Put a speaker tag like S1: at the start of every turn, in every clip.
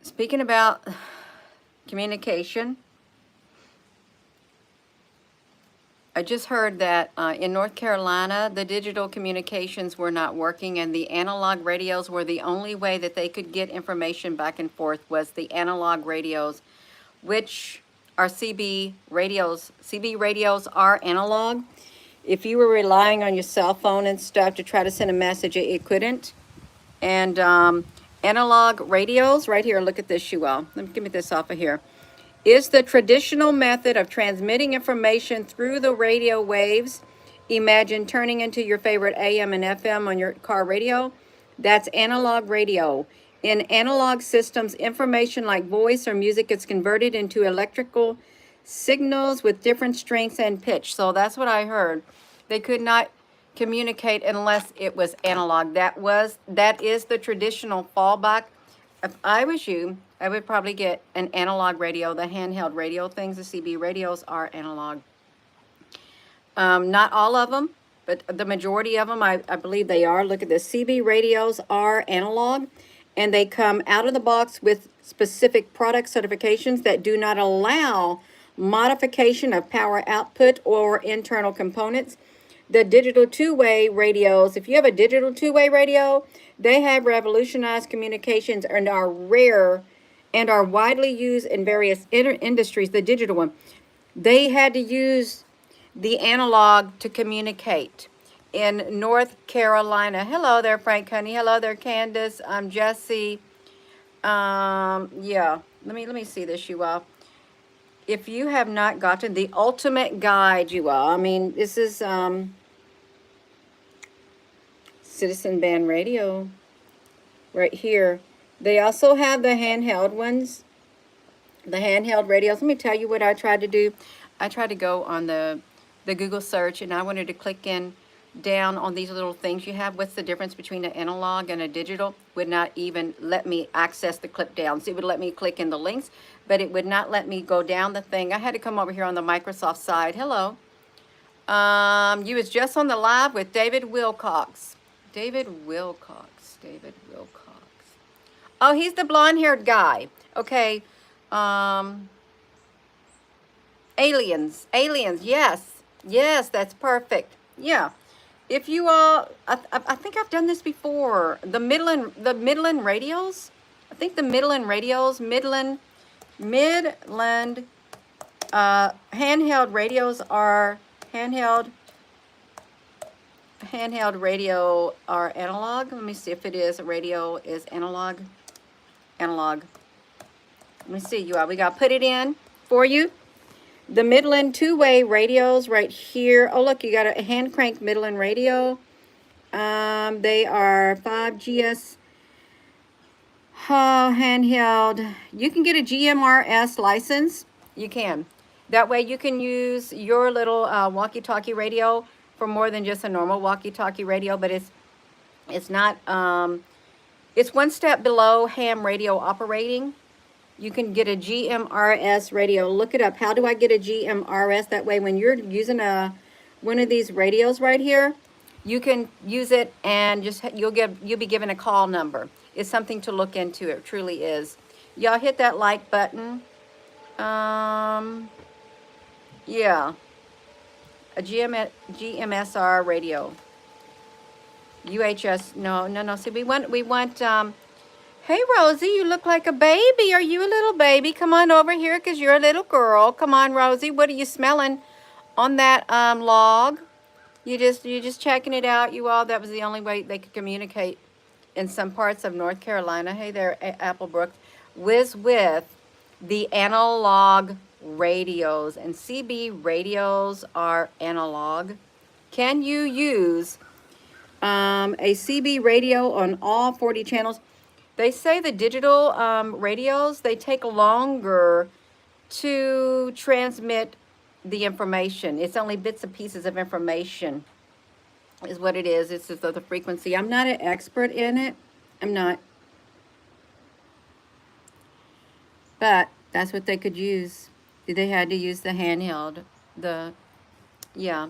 S1: Speaking about communication, I just heard that in North Carolina, the digital communications were not working, and the analog radios were the only way that they could get information back and forth was the analog radios, which are CB radios. CB radios are analog. If you were relying on your cell phone and stuff to try to send a message, it couldn't. And analog radios, right here, look at this, Shuel. Let me give me this off of here. Is the traditional method of transmitting information through the radio waves. Imagine turning into your favorite AM and FM on your car radio. That's analog radio. In analog systems, information like voice or music is converted into electrical signals with different strengths and pitch. So that's what I heard. They could not communicate unless it was analog. That is the traditional fallback. If I was you, I would probably get an analog radio, the handheld radio things. The CB radios are analog. Not all of them, but the majority of them, I believe they are. Look at this. CB radios are analog, and they come out of the box with specific product certifications that do not allow modification of power output or internal components. The digital two-way radios, if you have a digital two-way radio, they have revolutionized communications and are rare and are widely used in various industries. The digital one, they had to use the analog to communicate. In North Carolina, hello there, Frank Honey. Hello there, Candace. I'm Jesse. Yeah, let me see this, you all. If you have not gotten the ultimate guide, you all, I mean, this is Citizen Band Radio right here. They also have the handheld ones, the handheld radios. Let me tell you what I tried to do. I tried to go on the Google search, and I wanted to click in down on these little things you have. What's the difference between an analog and a digital? Would not even let me access the clip downs. It would let me click in the links, but it would not let me go down the thing. I had to come over here on the Microsoft side. Hello. You was just on the live with David Wilcox. David Wilcox. David Wilcox. Oh, he's the blonde-haired guy. Okay. Aliens. Aliens. Yes. Yes, that's perfect. Yeah. If you all, I think I've done this before. The Midland radios. I think the Midland radios, Midland handheld radios are handheld radio are analog. Let me see if it is. Radio is analog. Analog. Let me see, you all. We got to put it in for you. The Midland two-way radios right here. Oh, look, you got a hand crank Midland radio. They are 5GS handheld. You can get a GMRS license. You can. That way you can use your little walkie-talkie radio for more than just a normal walkie-talkie radio, but it's not, it's one step below ham radio operating. You can get a GMRS radio. Look it up. How do I get a GMRS? That way when you're using one of these radios right here, you can use it and just you'll be given a call number. It's something to look into. It truly is. Y'all hit that like button. Yeah. A GMSR radio. UHS. No. See, we want hey, Rosie, you look like a baby. Are you a little baby? Come on over here because you're a little girl. Come on, Rosie. What are you smelling on that log? You just checking it out, you all. That was the only way they could communicate in some parts of North Carolina. Hey there, Applebrook. With the analog radios. And CB radios are analog. Can you use a CB radio on all 40 channels? They say the digital radios, they take longer to transmit the information. It's only bits and pieces of information is what it is. It's just the frequency. I'm not an expert in it. I'm not. But that's what they could use. They had to use the handheld. Yeah.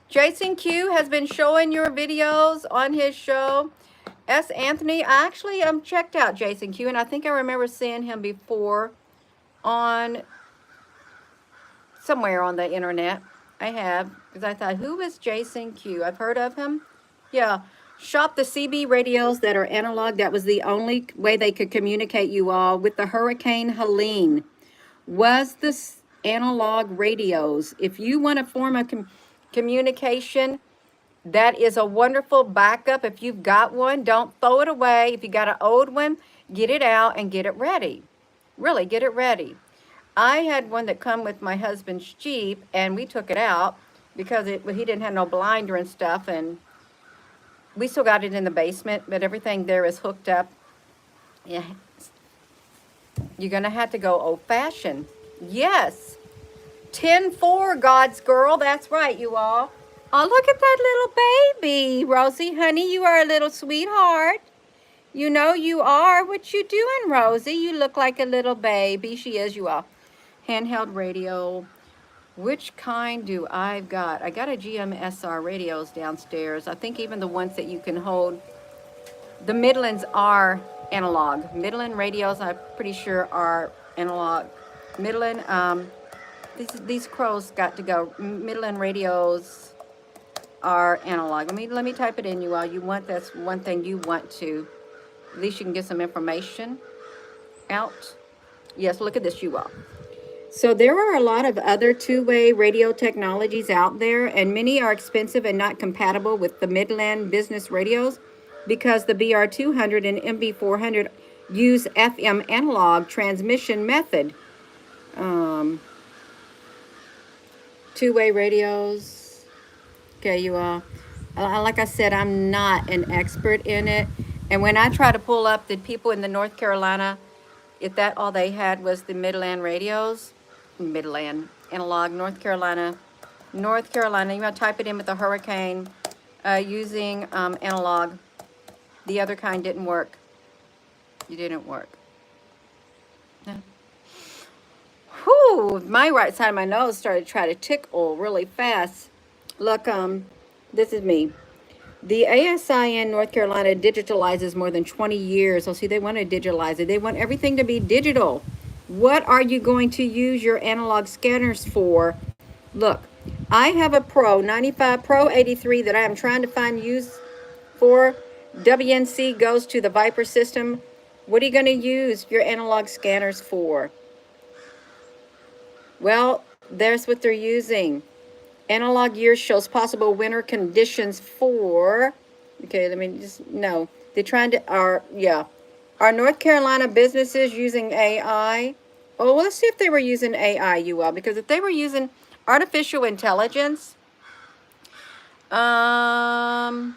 S1: Jason Q has been showing your videos on his show. S. Anthony, I actually checked out Jason Q, and I think I remember seeing him before on somewhere on the internet. I have, because I thought, who is Jason Q? I've heard of him. Yeah. Shop the CB radios that are analog. That was the only way they could communicate, you all, with the Hurricane Helene. Was this analog radios. If you want to form a communication, that is a wonderful backup. If you've got one, don't throw it away. If you got an old one, get it out and get it ready. Really, get it ready. I had one that come with my husband's Jeep, and we took it out because he didn't have no blinder and stuff, and we still got it in the basement, but everything there is hooked up. Yeah, you're gonna have to go old-fashioned. Yes, 10-4, God's girl. That's right, you all. Oh, look at that little baby, Rosie, honey. You are a little sweetheart. You know you are. What you doing, Rosie? You look like a little baby. She is, you all. Handheld radio. Which kind do I've got? I got a GMSR radios downstairs. I think even the ones that you can hold. The Midlands are analog. Midland radios, I'm pretty sure, are analog. Midland, these crows got to go. Midland radios are analog. Let me type it in, you all. You want, that's one thing you want to. At least you can get some information out. Yes, look at this, you all. So there are a lot of other two-way radio technologies out there, and many are expensive and not compatible with the Midland business radios because the BR200 and MB400 use FM analog transmission method. Two-way radios. Okay, you all. Like I said, I'm not an expert in it. And when I try to pull up the people in the North Carolina, if that all they had was the Midland radios, Midland analog, North Carolina, you want to type it in with the Hurricane using analog. The other kind didn't work. It didn't work. Yeah. Whew, my right side of my nose started to try to tickle really fast. Look, this is me. The ASI in North Carolina digitalizes more than 20 years. So see, they want to digitalize it. They want everything to be digital. What are you going to use your analog scanners for? Look, I have a Pro 95 Pro 83 that I am trying to find use for. WNC goes to the Viper system. What are you going to use your analog scanners for? Well, there's what they're using. Analog year shows possible winter conditions for, okay, let me just, no. They're trying to, are North Carolina businesses using AI? Oh, well, let's see if they were using AI, you all, because if they were using artificial intelligence, no.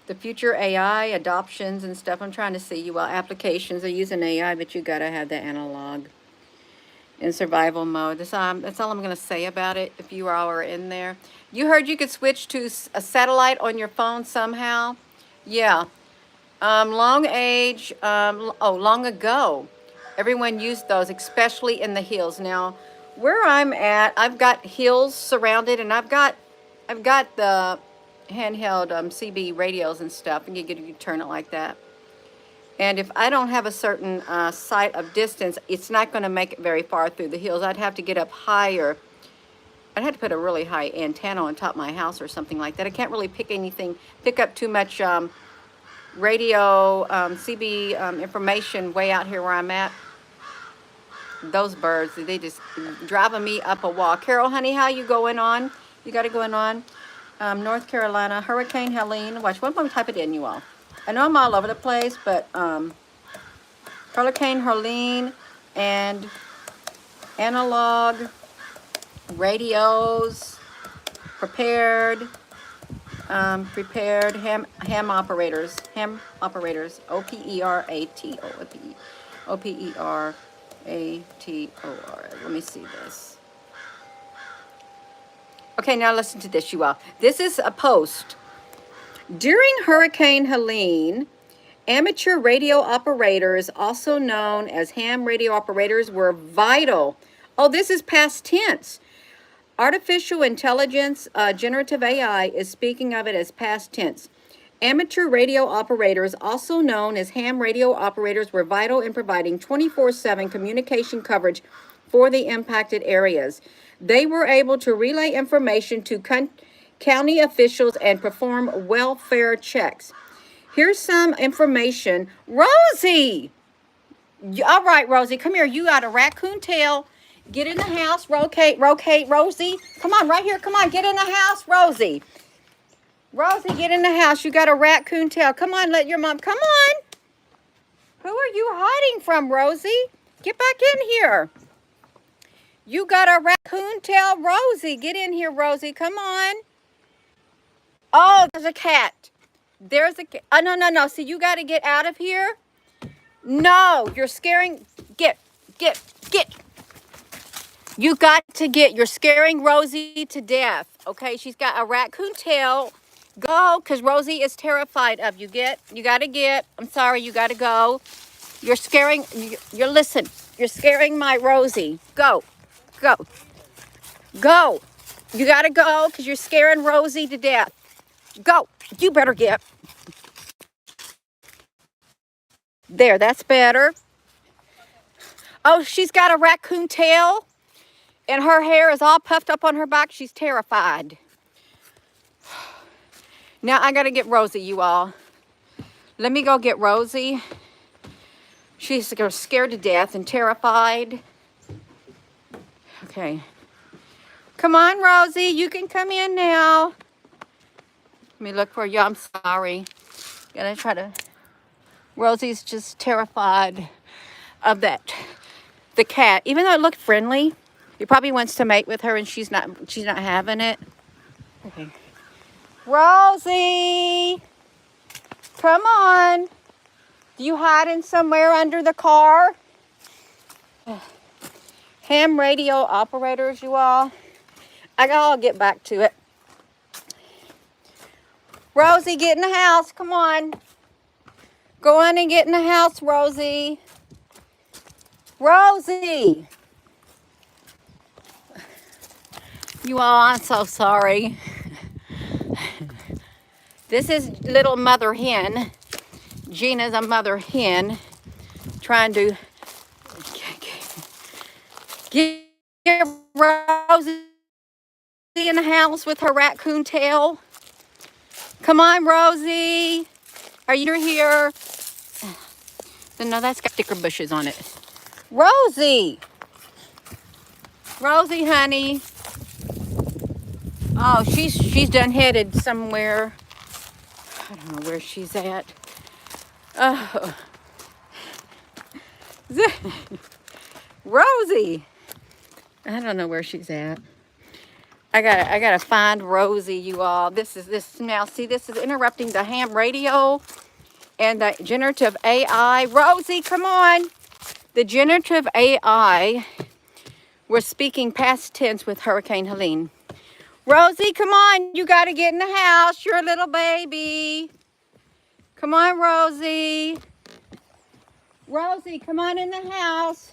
S1: The future AI adoptions and stuff, I'm trying to see, you all, applications are using AI, but you gotta have the analog. In survival mode. That's all I'm going to say about it if you all are in there. You heard you could switch to a satellite on your phone somehow? Yeah. Long ago, everyone used those, especially in the hills. Now, where I'm at, I've got hills surrounded, and I've got the handheld CB radios and stuff, and you can turn it like that. And if I don't have a certain sight of distance, it's not going to make it very far through the hills. I'd have to get up higher. I'd have to put a really high antenna on top of my house or something like that. I can't really pick up too much radio, CB information way out here where I'm at. Those birds, they just driving me up a wall. Carol, honey, how you going on? You got it going on? North Carolina, Hurricane Helene. Watch, one more type it in, you all. I know I'm all over the place, but Hurricane Helene and analog radios, prepared ham operators, O-P-E-R-A-T-O-R. Let me see this. Okay, now listen to this, you all. This is a post. During Hurricane Helene, amateur radio operators, also known as ham radio operators, were vital. Oh, this is past tense. Artificial intelligence, generative AI, is speaking of it as past tense. Amateur radio operators, also known as ham radio operators, were vital in providing 24/7 communication coverage for the impacted areas. They were able to relay information to county officials and perform welfare checks. Here's some information. Rosie! All right, Rosie, come here. You got a raccoon tail. Get in the house. Rotate, Rosie. Come on, right here. Come on, get in the house, Rosie. Rosie, get in the house. You got a raccoon tail. Come on, let your mom. Come on. Who are you hiding from, Rosie? Get back in here. You got a raccoon tail, Rosie. Get in here, Rosie. Come on. Oh, there's a cat. There's a cat. Oh, no. See, you got to get out of here. No, you're scaring. Get. You got to get. You're scaring Rosie to death. Okay, she's got a raccoon tail. Go, because Rosie is terrified of you. You got to get. I'm sorry, you got to go. You're scaring. Listen. You're scaring my Rosie. Go. You got to go because you're scaring Rosie to death. Go. You better get. There, that's better. Oh, she's got a raccoon tail and her hair is all puffed up on her back. She's terrified. Now I got to get Rosie, you all. Let me go get Rosie. She's scared to death and terrified. Okay. Come on, Rosie. You can come in now. Let me look for you. I'm sorry. Gotta try to... Rosie's just terrified of the cat. Even though it looked friendly, he probably wants to mate with her and she's not having it. Okay. Rosie! Come on. Do you hiding somewhere under the car? Ham radio operators, you all. I'll get back to it. Rosie, get in the house. Come on. Go on and get in the house, Rosie. Rosie! You all, I'm so sorry. This is little mother hen. Gina's a mother hen trying to get Rosie in the house with her raccoon tail. Come on, Rosie. Are you here? No, that's got sticker bushes on it. Rosie! Rosie, honey. Oh, she's done headed somewhere. I don't know where she's at. Oh. Rosie! I don't know where she's at. I gotta find Rosie, you all. This is interrupting the ham radio and the generative AI. Rosie, come on. The generative AI was speaking past tense with Hurricane Helene. Rosie, come on. You got to get in the house. You're a little baby. Come on, Rosie. Rosie, come on in the house.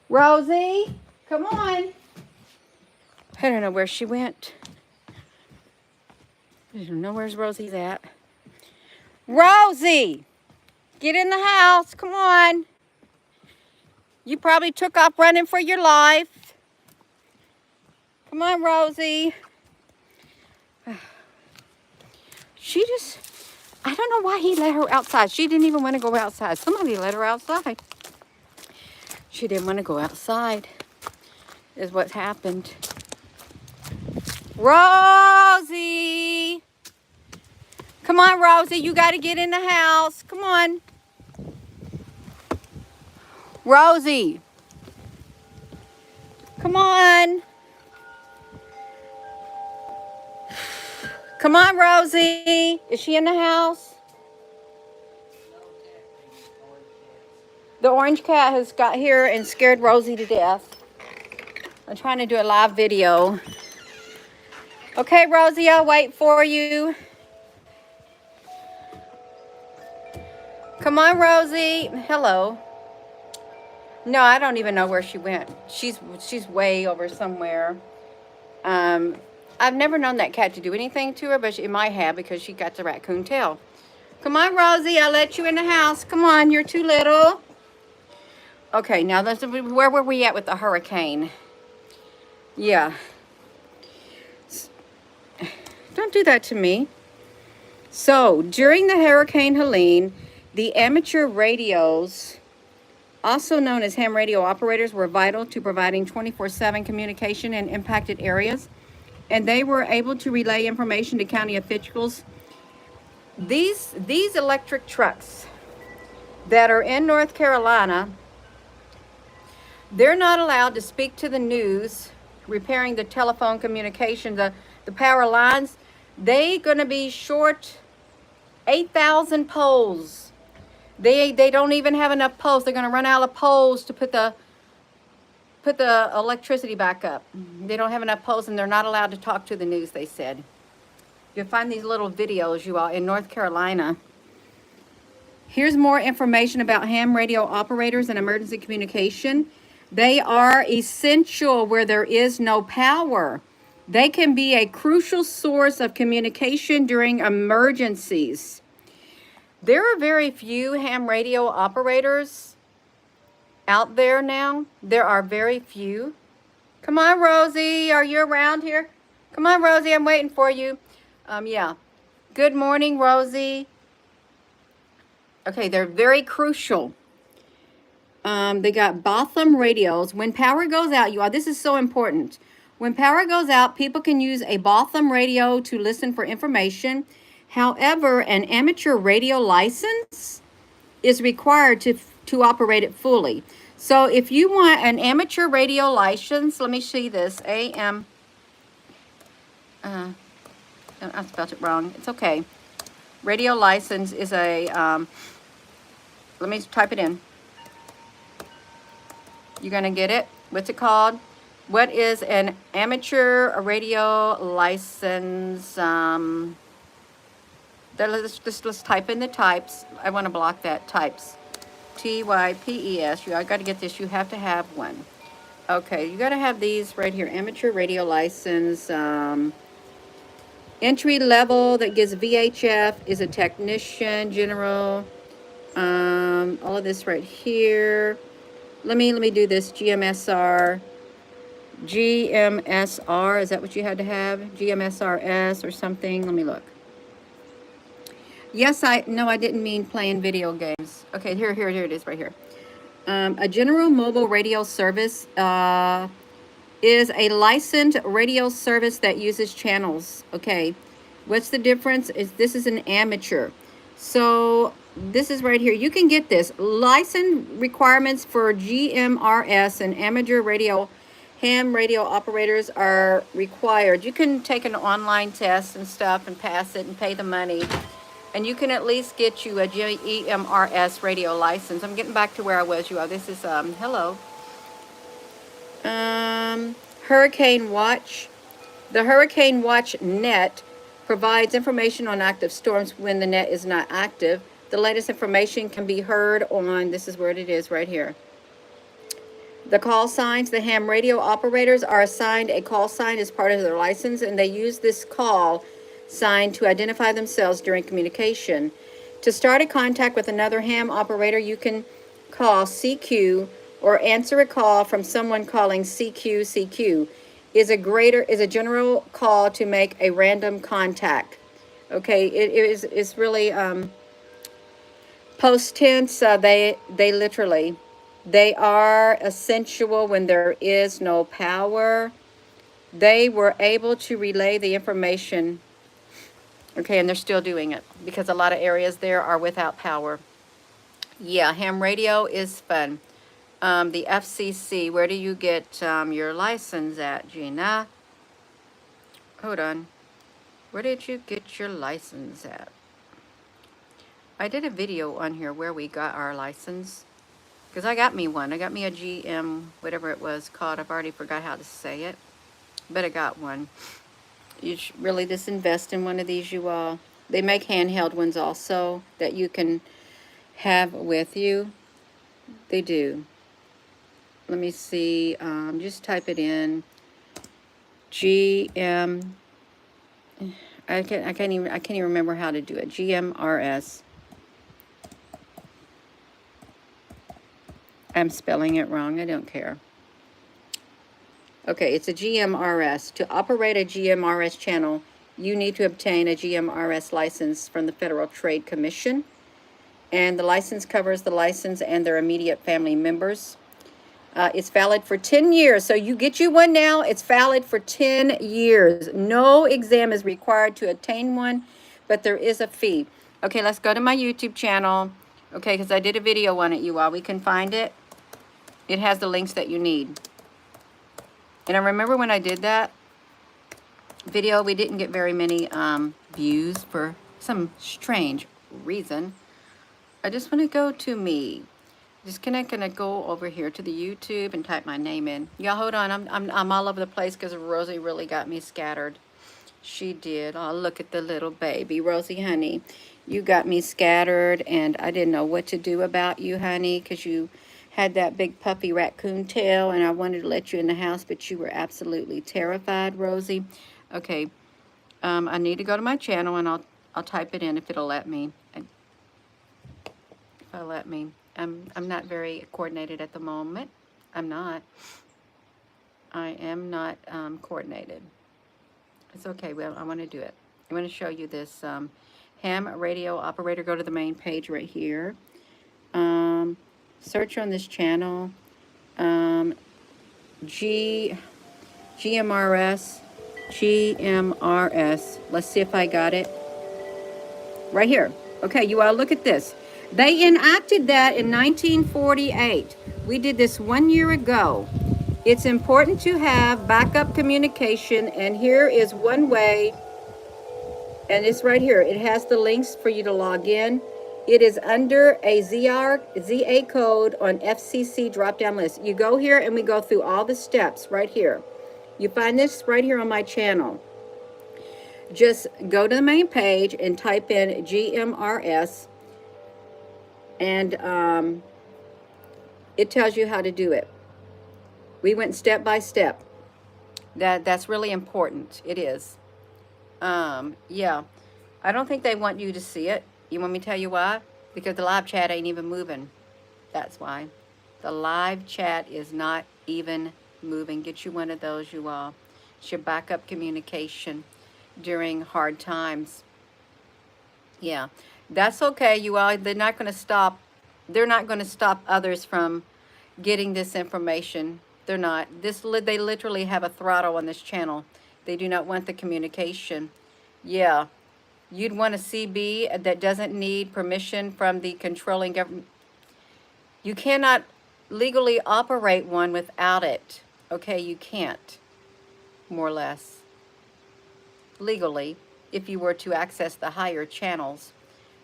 S1: Rosie, come on. I don't know where she went. I don't know where's Rosie's at. Rosie, get in the house. Come on. You probably took off running for your life. Come on, Rosie. I don't know why he let her outside. She didn't even want to go outside. Somebody let her outside. She didn't want to go outside, is what happened. Rosie! Come on, Rosie. You got to get in the house. Come on. Rosie. Come on. Come on, Rosie. Is she in the house? The orange cat has got here and scared Rosie to death. I'm trying to do a live video. Okay, Rosie, I'll wait for you. Come on, Rosie. Hello. No, I don't even know where she went. She's way over somewhere. Um, I've never known that cat to do anything to her, but it might have because she got the raccoon tail. Come on, Rosie, I'll let you in the house. Come on, you're too little. Okay, now where were we at with the hurricane? Yeah. Don't do that to me. So, during the Hurricane Helene, the amateur radios, also known as ham radio operators, were vital to providing 24/7 communication in impacted areas, and they were able to relay information to county officials. These electric trucks that are in North Carolina, they're not allowed to speak to the news, repairing the telephone communication, the power lines. They gonna be short 8,000 poles. They don't even have enough poles. They're gonna run out of poles to put the electricity back up. They don't have enough poles, and they're not allowed to talk to the news, they said. You'll find these little videos, you all, in North Carolina. Here's more information about ham radio operators and emergency communication. They are essential where there is no power. They can be a crucial source of communication during emergencies. There are very few ham radio operators out there now. There are very few. Come on, Rosie, are you around here? Come on, Rosie, I'm waiting for you. Yeah. Good morning, Rosie. Okay, they're very crucial. They got Botham radios. When power goes out, you all, this is so important. When power goes out, people can use a Botham radio to listen for information. However, an amateur radio license is required to operate it fully. So if you want an amateur radio license, let me see this, AM, I spelled it wrong, it's okay. Radio license is a, let me type it in. You're gonna get it. What's it called? What is an amateur radio license? Let's type in the types. I want to block that, types. TYPES. I got to get this. You have to have one. Okay, you got to have these right here. Amateur radio license. Entry level that gives VHF is a technician, general. All of this right here. Let me do this. GMSR. GMSR, is that what you had to have? GMSRS or something? Let me look. Yes, no, I didn't mean playing video games. Okay, here it is right here. A general mobile radio service is a licensed radio service that uses channels. Okay, what's the difference? This is an amateur. So this is right here. You can get this. License requirements for GMRS and amateur radio, ham radio operators are required. You can take an online test and stuff and pass it and pay the money. And you can at least get you a GMRS radio license. I'm getting back to where I was, you all. This is, hello. Hurricane Watch. The Hurricane Watch net provides information on active storms when the net is not active. The latest information can be heard on, this is where it is right here. The call signs. The ham radio operators are assigned a call sign as part of their license, and they use this call sign to identify themselves during communication. To start a contact with another ham operator, you can call CQ or answer a call from someone calling CQ. CQ is a general call to make a random contact. Okay, it's really post tense. They literally, they are essential when there is no power. They were able to relay the information. Okay, and they're still doing it because a lot of areas there are without power. Yeah, ham radio is fun. The FCC, where do you get your license at, Gina? Hold on. Where did you get your license at? I did a video on here where we got our license. Because I got me one. I got me a GM, whatever it was called. I've already forgot how to say it. But I got one. You should really just invest in one of these, you all. They make handheld ones also that you can have with you. They do. let me see, just type it in. GM, I can't even remember how to do it. GMRS. I'm spelling it wrong. I don't care. Okay, it's a GMRS. To operate a GMRS channel, you need to obtain a GMRS license from the Federal Trade Commission. And the license covers the license and their immediate family members. It's valid for 10 years. So you get you one now. It's valid for 10 years. No exam is required to obtain one, but there is a fee. Okay, let's go to my YouTube channel. Okay, because I did a video on it, you all. We can find it. It has the links that you need. And I remember when I did that video, we didn't get very many views for some strange reason. I just want to go to me. Just gonna go over here to the YouTube and type my name in. Y'all hold on, I'm all over the place because Rosie really got me scattered. She did. Oh, look at the little baby. Rosie, honey, you got me scattered and I didn't know what to do about you, honey, because you had that big puffy raccoon tail and I wanted to let you in the house, but you were absolutely terrified, Rosie. Okay, I need to go to my channel and I'll type it in if it'll let me. If it'll let me. I'm not very coordinated at the moment. I'm not. I am not coordinated. It's okay. Well, I want to do it. I want to show you this ham radio operator. Go to the main page right here. Search on this channel. GMRS. GMRS. Let's see if I got it. Right here. Okay, you all look at this. They enacted that in 1948. We did this 1 year ago. It's important to have backup communication, and here is one way, and it's right here. It has the links for you to log in. It is under a ZA code on FCC drop-down list. You go here and we go through all the steps right here. You find this right here on my channel. Just go to the main page and type in GMRS. And it tells you how to do it. We went step by step. That's really important. It is. Yeah. I don't think they want you to see it. You want me to tell you why? Because the live chat ain't even moving. That's why. The live chat is not even moving. Get you one of those, you all. It's your backup communication during hard times. Yeah. That's okay, you all. They're not going to stop others from getting this information. They're not. They literally have a throttle on this channel. They do not want the communication. Yeah. You'd want a CB that doesn't need permission from the controlling government. You cannot legally operate one without it. Okay, you can't. More or less. Legally, if you were to access the higher channels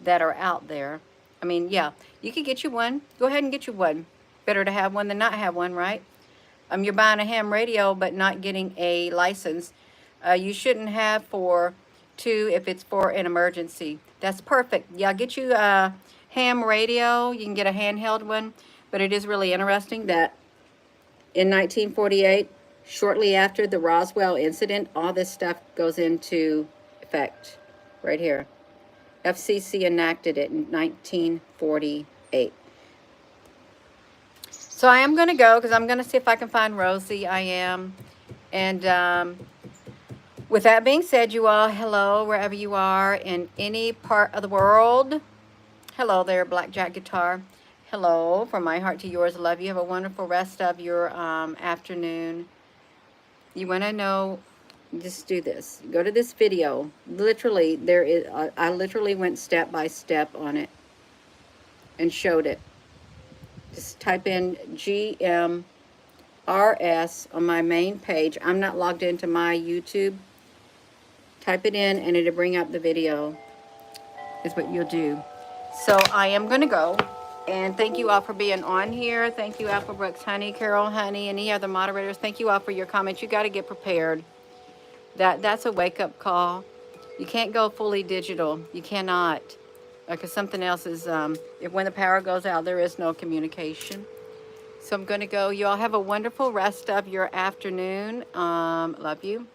S1: that are out there. I mean, yeah, you could get you one. Go ahead and get you one. Better to have one than not have one, right? You're buying a ham radio but not getting a license. You shouldn't have for two if it's for an emergency. That's perfect. Yeah, get you a ham radio. You can get a handheld one. But it is really interesting that in 1948, shortly after the Roswell incident, all this stuff goes into effect right here. FCC enacted it in 1948. So I am going to go because I'm going to see if I can find Rosie. I am. And with that being said, you all, hello, wherever you are in any part of the world. Hello there, Blackjack Guitar. Hello, from my heart to yours, love you. Have a wonderful rest of your afternoon. You want to know, just do this. Go to this video. Literally, there is. I literally went step by step on it and showed it. Just type in GMRS on my main page. I'm not logged into my YouTube. Type it in and it'll bring up the video. Is what you'll do. So I am going to go. And thank you all for being on here. Thank you, Apple Brooks, Honey, Carol, Honey, and any other moderators. Thank you all for your comments. You got to get prepared. That's a wake-up call. You can't go fully digital. You cannot. Because something else is, if when the power goes out, there is no communication. So I'm going to go. You all have a wonderful rest of your afternoon. Love you.